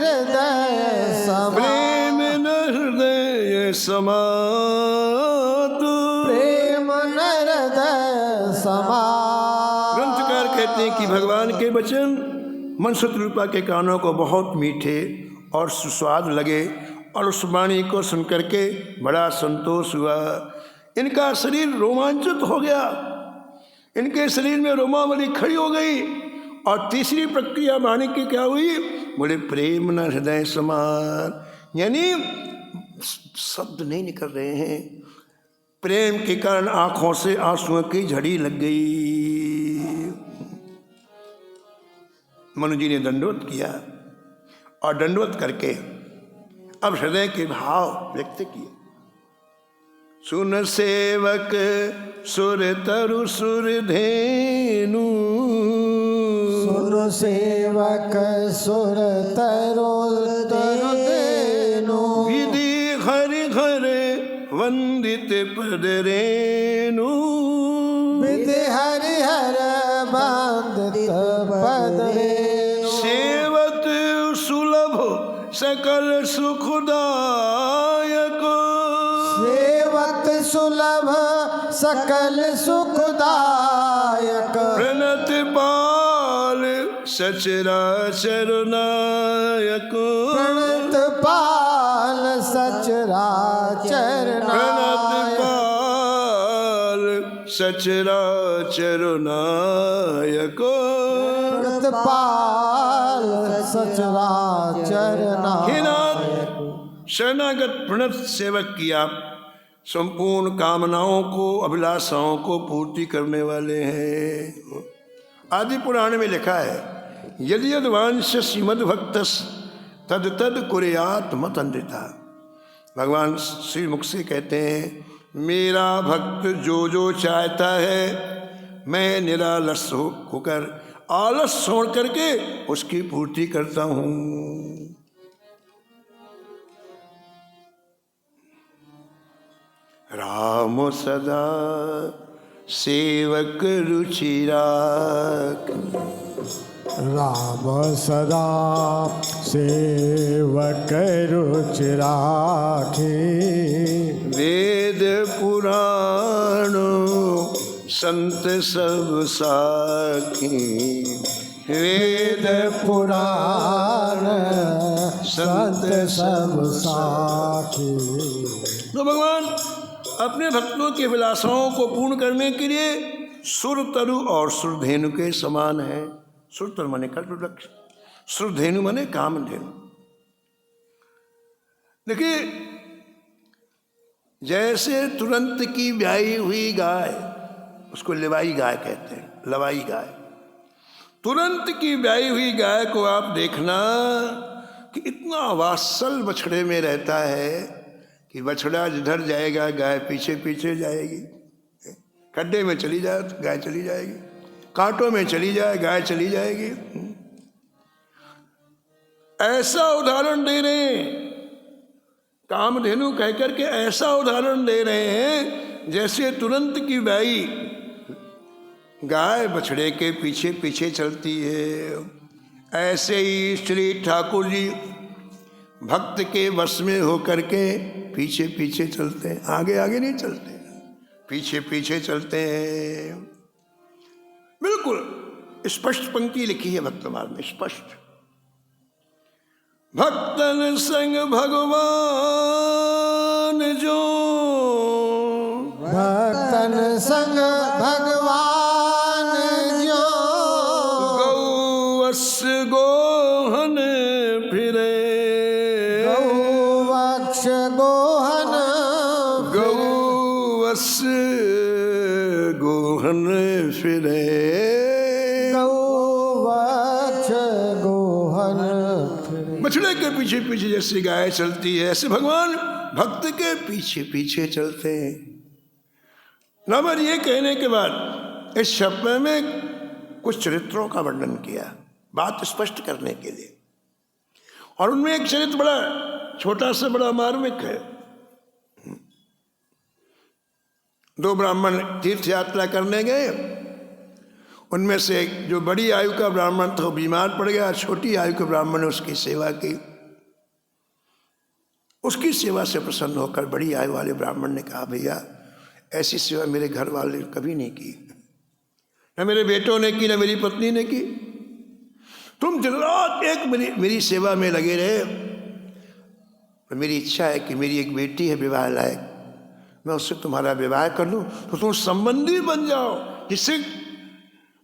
हृदय समा प्रेम न हृदय समात प्रेम हृदय समा। ग्रंथकार कहते हैं कि भगवान के वचन मन शत्रुपा के कानों को बहुत मीठे और सुस्वाद लगे और उस वाणी को सुनकर के बड़ा संतोष हुआ। इनका शरीर रोमांचित हो गया, इनके शरीर में रोमावली खड़ी हो गई। और तीसरी प्रक्रिया वाणी की क्या हुई? बोले प्रेम न हृदय समान, यानी शब्द नहीं निकल रहे हैं, प्रेम के कारण आंखों से आंसुओं की झड़ी लग गई। मनु जी ने दंडवत किया और दंडवत करके अब हृदय के भाव व्यक्त किए। सुन सेवक सुर तरु सुर धेनु सुर सेवक सुर तरु धेनु विधि हरि हरे वंदित पद रेणु विधि हरि हर वंदित पद रेणु सेवत सुलभ सकल सुखदायक सेवत सुलभ सकल सुखदायक प्रणत पाल सचराचर नायक प्रणत पाल सचराचर प्रणत नायक पाल सचराचर नायक प्रणत पाल सचराचर हे नायक। नाथ, शरणागत प्रणत सेवक की आप संपूर्ण कामनाओं को अभिलाषाओं को पूर्ति करने वाले हैं। आदि पुराण में लिखा है यदि यदवांश श्रीमद भक्तस तद तद कुर्यात मत अनृता। भगवान श्री मुख से कहते हैं मेरा भक्त जो जो चाहता है मैं निरालस होकर आलस छोड़ करके उसकी पूर्ति करता हूँ। राम सदा सेवक रुचि राख राम सदा सेवक रुचि राखे वेद पुराण संत सब साखी वेद पुराण संत सब साखे। तो भगवान अपने भक्तों की अभिलाषाओं को पूर्ण करने के लिए सुर तरु और सुरधेनु के समान है। सुर तरु माने कल्पवृक्ष, सुरधेनु माने कामधेनु। देखिए जैसे तुरंत की ब्याही हुई गाय, उसको लवाई गाय कहते हैं, लवाई गाय। तुरंत की ब्याही हुई गाय को आप देखना कि इतना वात्सल बछड़े में रहता है कि बछड़ा जिधर जाएगा गाय पीछे पीछे जाएगी। खड्डे में चली जाए तो गाय चली जाएगी, कांटों में चली जाए गाय चली जाएगी। ऐसा उदाहरण दे रहे हैं कामधेनु कहकर के, ऐसा उदाहरण दे रहे हैं जैसे तुरंत की ब्याही गाय बछड़े के पीछे पीछे चलती है। ऐसे ही श्री ठाकुर जी भक्त के वश में होकर के पीछे पीछे चलते हैं, आगे आगे नहीं चलते, पीछे पीछे चलते हैं। बिल्कुल स्पष्ट पंक्ति लिखी है भक्तमाल में, स्पष्ट। भक्तन संग भगवान जो, भक्तन संग भगवान जो, गौवत्स गोहन फिरे, गौवक्ष गोहन, गौवत्स गोहन फिरे, गौवक्ष गोहन फिरे। बछड़े के पीछे पीछे जैसे गाय चलती है, ऐसे भगवान भक्त के पीछे पीछे चलते हैं। नंबर ये कहने के बाद इस शब्द में कुछ चरित्रों का वर्णन किया, बात स्पष्ट करने के लिए। और उनमें एक चरित्र बड़ा छोटा से बड़ा मार्मिक है। दो ब्राह्मण तीर्थ यात्रा करने गए, उनमें से एक जो बड़ी आयु का ब्राह्मण था वो बीमार पड़ गया, छोटी आयु के ब्राह्मण ने उसकी सेवा की। उसकी सेवा से प्रसन्न होकर बड़ी आयु वाले ब्राह्मण ने कहा, भैया ऐसी सेवा मेरे घर वाले कभी नहीं की, न मेरे बेटों ने की, न मेरी पत्नी ने की। तुम दिन रात एक मेरी सेवा में लगे रहे। मेरी इच्छा है कि मेरी एक बेटी है विवाह लायक, मैं उससे तुम्हारा विवाह कर लूँ तो तुम संबंधी बन जाओ, जिससे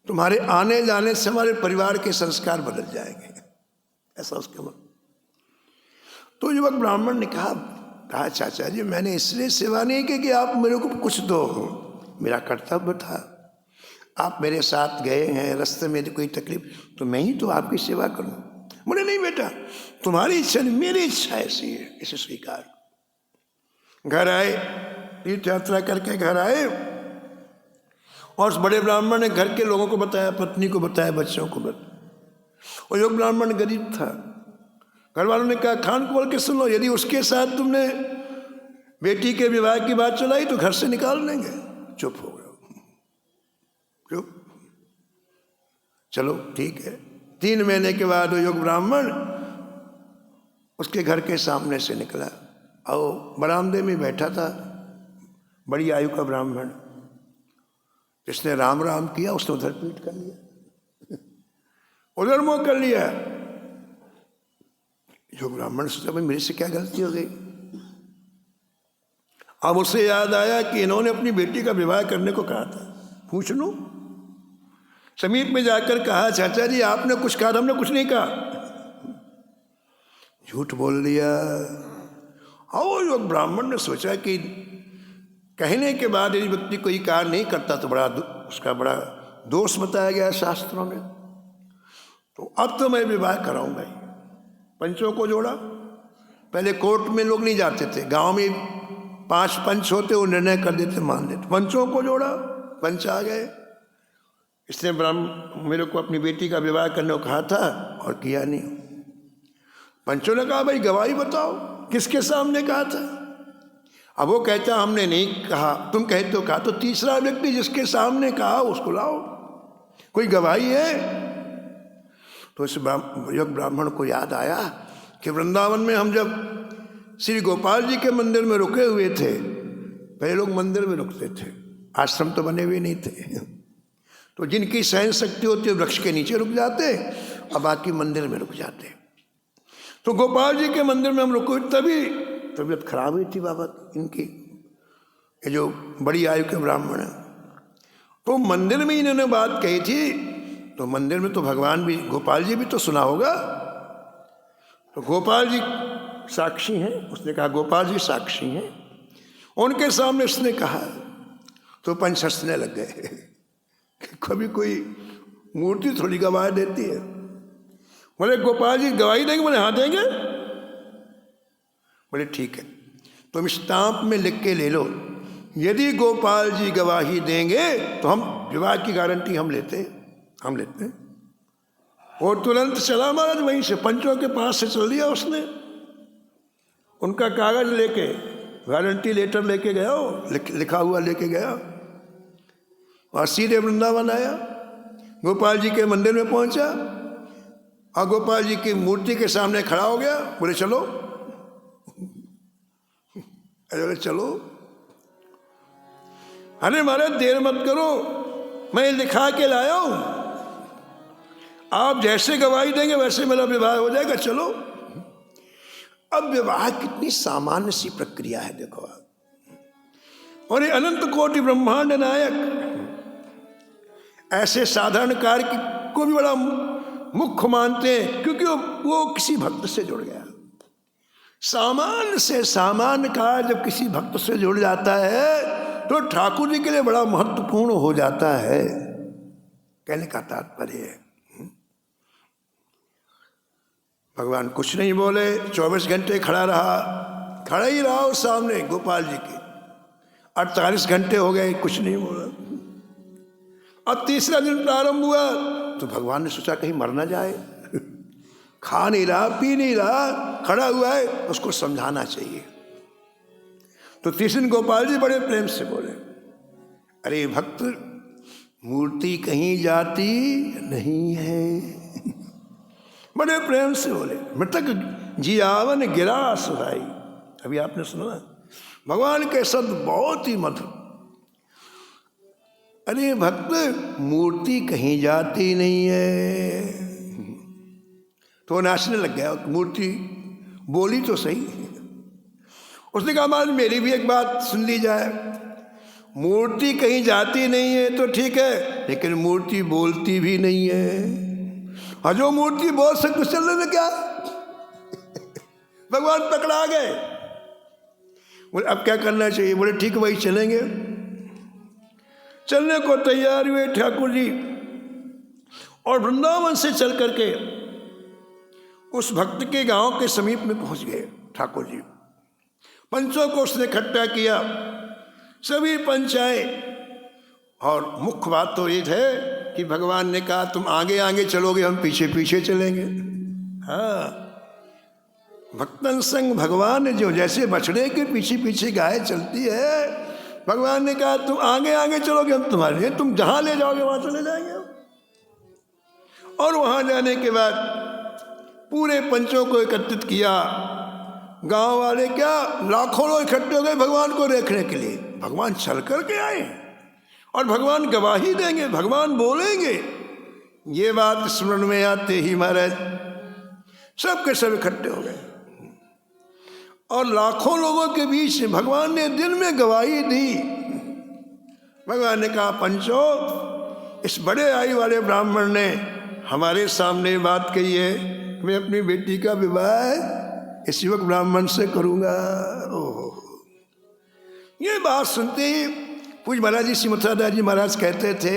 तुम्हारे आने जाने से हमारे परिवार के संस्कार बदल जाएंगे। ऐसा उसके मन। तो युवक ब्राह्मण ने कहा चाचा जी मैंने इसलिए सेवा नहीं की कि आप मेरे को कुछ दो, मेरा कर्तव्य था। आप मेरे साथ गए हैं, रास्ते में कोई तकलीफ तो मैं ही तो आपकी सेवा करूं। बोले नहीं बेटा, तुम्हारी इच्छा नहीं, मेरी इच्छा ऐसी है, इसे स्वीकार। घर आए, तीर्थ यात्रा करके घर आए, और उस बड़े ब्राह्मण ने घर के लोगों को बताया, पत्नी को बताया, बच्चों को बताया। और जो ब्राह्मण गरीब था, घर वालों ने कहा खान को बोल के सुन लो, यदि उसके साथ तुमने बेटी के विवाह की बात चलाई तो घर से निकाल देंगे। चुप हो गए, चुप। चलो ठीक है। 3 महीने के बाद वो योग ब्राह्मण उसके घर के सामने से निकला, और बरामदे में बैठा था बड़ी आयु का ब्राह्मण। जिसने राम राम किया उसने उधर पीठ कर लिया, उधर मुंह कर लिया। जो ब्राह्मण सोचा भाई मेरे से क्या गलती हो गई। अब उसे याद आया कि इन्होंने अपनी बेटी का विवाह करने को कहा था, पूछ लूं। समीप में जाकर कहा चाचा जी आपने कुछ कहा, हमने कुछ नहीं कहा। झूठ बोल दिया। और जो ब्राह्मण ने सोचा कि कहने के बाद यदि व्यक्ति कोई कार्य नहीं करता तो उसका बड़ा दोष बताया गया है शास्त्रों में, तो अब तो मैं विवाह कराऊंगा ही। पंचों को जोड़ा। पहले कोर्ट में लोग नहीं जाते थे, गांव में 5 पंच होते, वो निर्णय कर देते, मान देते। पंचों को जोड़ा, पंच आ गए। इसने मेरे को अपनी बेटी का विवाह करने को कहा था और किया नहीं। पंचों ने कहा भाई गवाही बताओ, किसके सामने कहा था। अब वो कहता हमने नहीं कहा, तुम कहते हो कहा, तो तीसरा व्यक्ति जिसके सामने कहा उसको लाओ, कोई गवाही है। तो इस योग ब्राह्मण को याद आया कि वृंदावन में हम जब श्री गोपाल जी के मंदिर में रुके हुए थे, पहले लोग मंदिर में रुकते थे, आश्रम तो बने हुए नहीं थे, तो जिनकी सहन शक्ति होती है वृक्ष के नीचे रुक जाते और बाकी मंदिर में रुक जाते। तो गोपाल जी के मंदिर में हम रुके, तभी तबीयत खराब हुई थी बाबा इनकी, ये जो बड़ी आयु के ब्राह्मण है। तो मंदिर में इन्होंने बात कही थी, तो मंदिर में तो भगवान भी, गोपाल जी भी तो सुना होगा। तो गोपाल जी साक्षी हैं। उसने कहा गोपाल जी साक्षी हैं, उनके सामने उसने कहा। तो पंच हंसने लग गए। कभी कोई मूर्ति थोड़ी गवाही देती है। बोले गोपाल जी गवाही देंगे? बोले हाँ देंगे। बोले ठीक है, तुम स्टाम्प में लिख के ले लो, यदि गोपाल जी गवाही देंगे तो हम विवाह की गारंटी हम लेते हैं। और तुरंत चला महाराज, वहीं से पंचों के पास से चल दिया उसने। उनका कागज लेके, गारंटी लेटर लेके गया, लिखा हुआ लेके गया, और सीधे वृंदावन आया। गोपाल जी के मंदिर में पहुंचा और गोपाल जी की मूर्ति के सामने खड़ा हो गया। बोले चलो। अरे चलो। अरे महाराज देर मत करो, मैं लिखा के लाया हूं, आप जैसे गवाही देंगे वैसे मेरा विवाह हो जाएगा, चलो। अब विवाह कितनी सामान्य सी प्रक्रिया है देखो आप। और ये अनंत कोटि ब्रह्मांड नायक ऐसे साधारण कार्य को भी बड़ा मुख्य मानते हैं, क्योंकि वो किसी भक्त से जुड़ गया। सामान्य से सामान्य कार्य जब किसी भक्त से जुड़ जाता है तो ठाकुर जी के लिए बड़ा महत्वपूर्ण हो जाता है। कहने का तात्पर्य है भगवान कुछ नहीं बोले, 24 घंटे खड़ा ही रहा उस सामने गोपाल जी के। 48 घंटे हो गए, कुछ नहीं बोला। अब तीसरा दिन प्रारंभ हुआ तो भगवान ने सोचा कहीं मर ना जाए, खा नहीं रहा, पी नहीं रहा, खड़ा हुआ है, उसको समझाना चाहिए। तो तीसरे दिन गोपाल जी बड़े प्रेम से बोले, अरे भक्त, मूर्ति कहीं जाती नहीं है। बड़े प्रेम से बोले, मृतक जियावन गिरा सुहाई। अभी आपने सुना भगवान के शब्द बहुत ही मधुर। अरे भक्त, मूर्ति कहीं जाती नहीं है। तो नाचने लग गया, मूर्ति बोली तो सही। उसने कहा महाराज मेरी भी एक बात सुन ली जाए, मूर्ति कहीं जाती नहीं है तो ठीक है, लेकिन मूर्ति बोलती भी नहीं है। और जो मूर्ति बोल सकते चलने में क्या। भगवान पकड़ा गए। बोले अब क्या करना चाहिए। बोले ठीक वही चलेंगे। चलने को तैयार हुए ठाकुर जी और वृंदावन से चल करके उस भक्त के गांव के समीप में पहुंच गए। ठाकुर जी पंचों को उसने इकट्ठा किया, सभी पंच आए। और मुख्य बात तो ये है कि भगवान ने कहा तुम आगे आगे चलोगे, हम पीछे पीछे चलेंगे। हाँ, भक्तन संग भगवान जो जैसे बछड़े के पीछे पीछे गाय चलती है, भगवान ने कहा तुम आगे आगे चलोगे, हम तुम्हारे लिए, तुम जहां ले जाओगे वहां चले जाएंगे। और वहां जाने के बाद पूरे पंचों को एकत्रित किया। गांव वाले क्या लाखों लोग इकट्ठे हो गए भगवान को देखने के लिए। भगवान चल करके आए और भगवान गवाही देंगे, भगवान बोलेंगे। ये बात स्मरण में आते ही महाराज सब के सब इकट्ठे हो गए और लाखों लोगों के बीच भगवान ने दिन में गवाही दी। भगवान ने कहा पंचो, इस बड़े आयु वाले ब्राह्मण ने हमारे सामने बात कही है, मैं अपनी बेटी का विवाह इस युवक ब्राह्मण से करूंगा। ओह, ये बात सुनते ही पूज्य महाराज जी श्री मथुरादास जी महाराज कहते थे,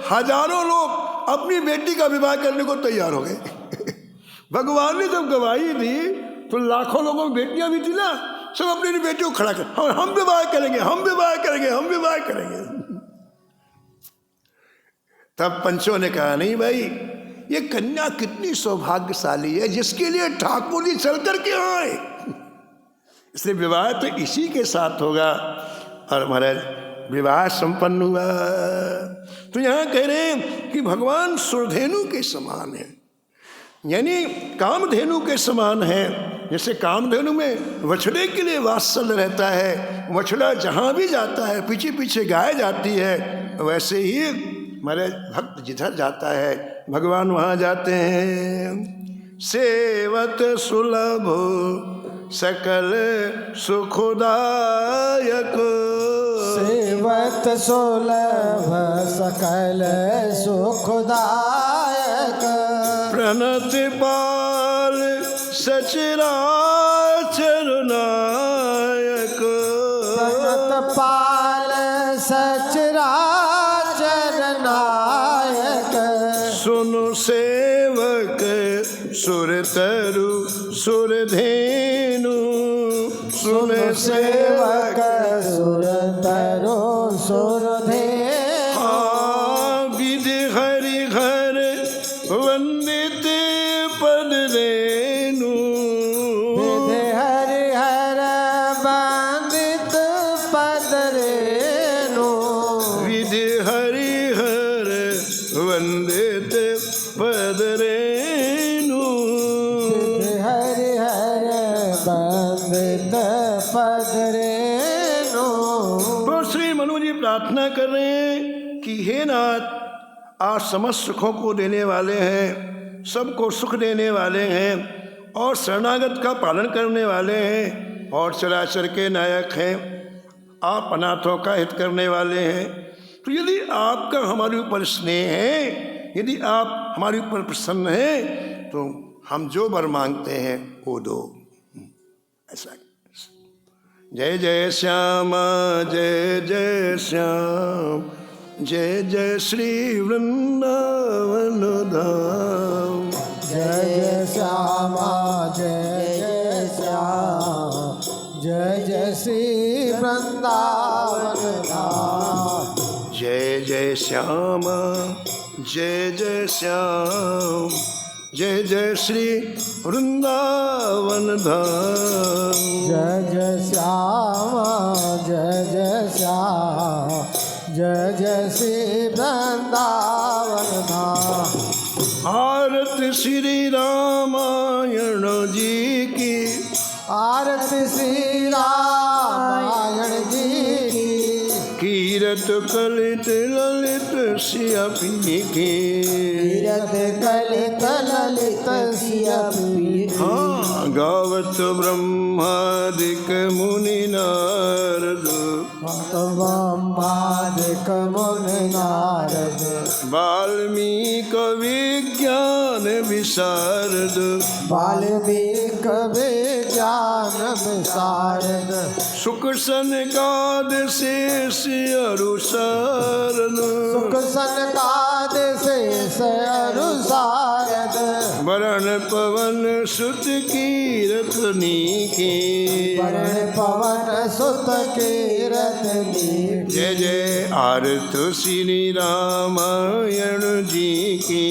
हजारों लोग अपनी बेटी का विवाह करने को तैयार हो गए। भगवान ने जब गवाही दी तो लाखों लोगों की बेटियां भी थी ना, सब अपनी बेटियों को खड़ा कर, हम विवाह करेंगे, हम विवाह करेंगे, हम विवाह करेंगे। तब पंचों ने कहा नहीं भाई, ये कन्या कितनी सौभाग्यशाली है जिसके लिए ठाकुर जी चल करके आए, इसलिए विवाह तो इसी के साथ होगा। और महाराज विवाह संपन्न हुआ। तो यहां कह रहे हैं कि भगवान सुरधेनु के समान है, यानी कामधेनु के समान है। जैसे कामधेनु में बछड़े के लिए वात्सल्य रहता है, बछड़ा जहां भी जाता है पीछे पीछे गाय जाती है, वैसे ही हमारे भक्त जिधर जाता है भगवान वहां जाते हैं। सेवत सुलभ सकल सुखदायक, सेवत सुलभ सकल सुखदायक, प्रणति पाल सचराचर नायक, प्रणत पाल सचराचर नायक, सुनु सेवक सुरतरु सुरधेनु, सुन सेवक सुरतरु सुरधेनु, विधि हरि घर वंदित पद रेणु, विधि हरि हर वंदित पद रेणु, विधि हरि हर वंदित पद रेणु, विधि हरि हर वंदित पद रेणु। तो श्री मनु जी प्रार्थना कर रहे हैं कि हे नाथ, आप समस्त सुखों को देने वाले हैं, सबको सुख देने वाले हैं और शरणागत का पालन करने वाले हैं और चराचर के नायक हैं। आप अनाथों का हित करने वाले हैं। तो यदि आपका हमारे ऊपर स्नेह है, यदि आप हमारे ऊपर प्रसन्न हैं, तो हम जो वर मांगते हैं वो दो। ऐसा जय जय श्यामा जय जय श्याम, जय जय श्री वृंदावन धाम। जय श्यामा जय जय श्याम जय जय श्री वृंदावन धाम जय जय श्याम जय जय श्याम जय जय श्री वृंदावन धाम जय जय श्यामा जय जय श्याम जय जय श्री वृंदावन धाम आरती श्री रामायण जी की आरती श्री रामायण जी की कीरत कलित ललित सियापी की कीरत कलित ललित सियापी हाँ गावत ब्रह्मादिक मुनि नारद ब्रह्मादिक मुनि नारद वाल्मीक विज्ञान विशारद वाल्मीक विज्ञान विशारद सुख सनकाद शेष अरुसारद सुख सनकाद शेष अरुसारद वरण पवन सुत कीरतनी के वरण पवन सुत कीरतनी जय जय आरत श्री रामायण जी की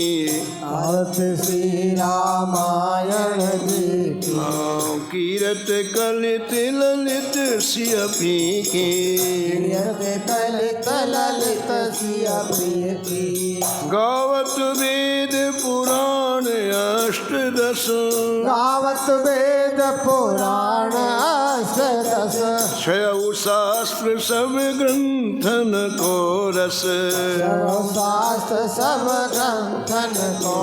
आरती श्री रामायण जी की कीरत कलित ललित सियापी की कीरत कलित ललित सियापी की गावत वेद पुराण अष्टदश गावत वेद पुराण अष्टदश छयौ शास्त्र सब ग्रंथन को रस सर्वशास्त्र सब ग्रंथन को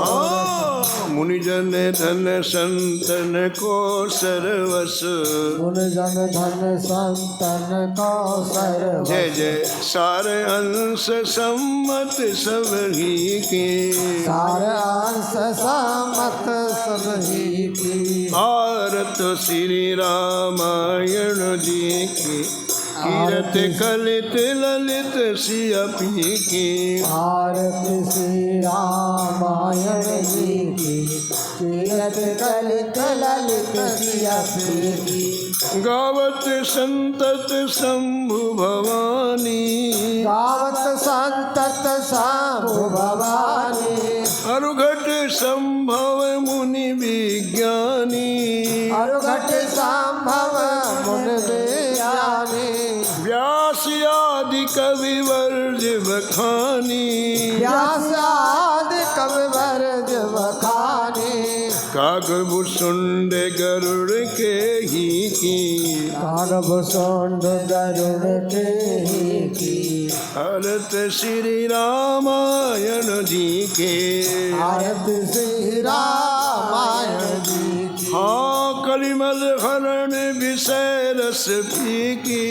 मुनिजन धन संतन को सर्वस मुनिजन धन संतन को सर्व जय जय सार अंश सम्मत सब ही के सार अंश सम्मत सब ही की आरत श्री रामायण जी की कीरत कलित ललित सियापी की आरती श्री रामायण जी की कीरत कलित ललित सियापी की गावत संतत शंभु भवानी गावत संतत शंभु भवानी अरुघट संभव मुनि विज्ञानी अरुघट संभव मुनि विज्ञानी व्यास आदि कवि वर्ज बखानी व्यास आदि कवि वर्ज बखानी कागभूषुंड गरुड़ के ही की कागभूषुंड गरुड़ के ही की आरत श्री रामायण जी के आरती श्री रामायण जी की हाँ कलिमल हरण विषय रस पी की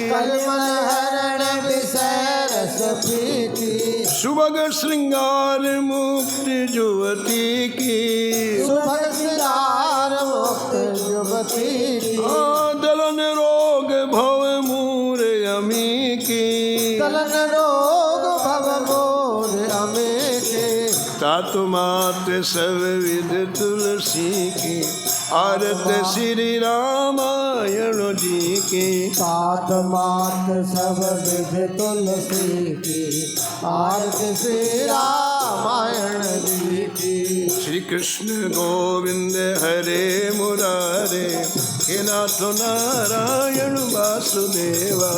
कलिमल हरण विषय रस पी की सुभग श्रृंगार मुक्ति जुवती की सुभग श्रृंगार मुक्त युवती की दलन रोग भव मूर अमी की दलन रोग भव मोर अमे के तात मात सब विध तुलसी की आरत श्री रामायण जी की सात मात सब विध तुलसी की आरती श्री रामायण जी की श्री कृष्ण गोविंद हरे मुरारे हे नाथ नारायण वासुदेवा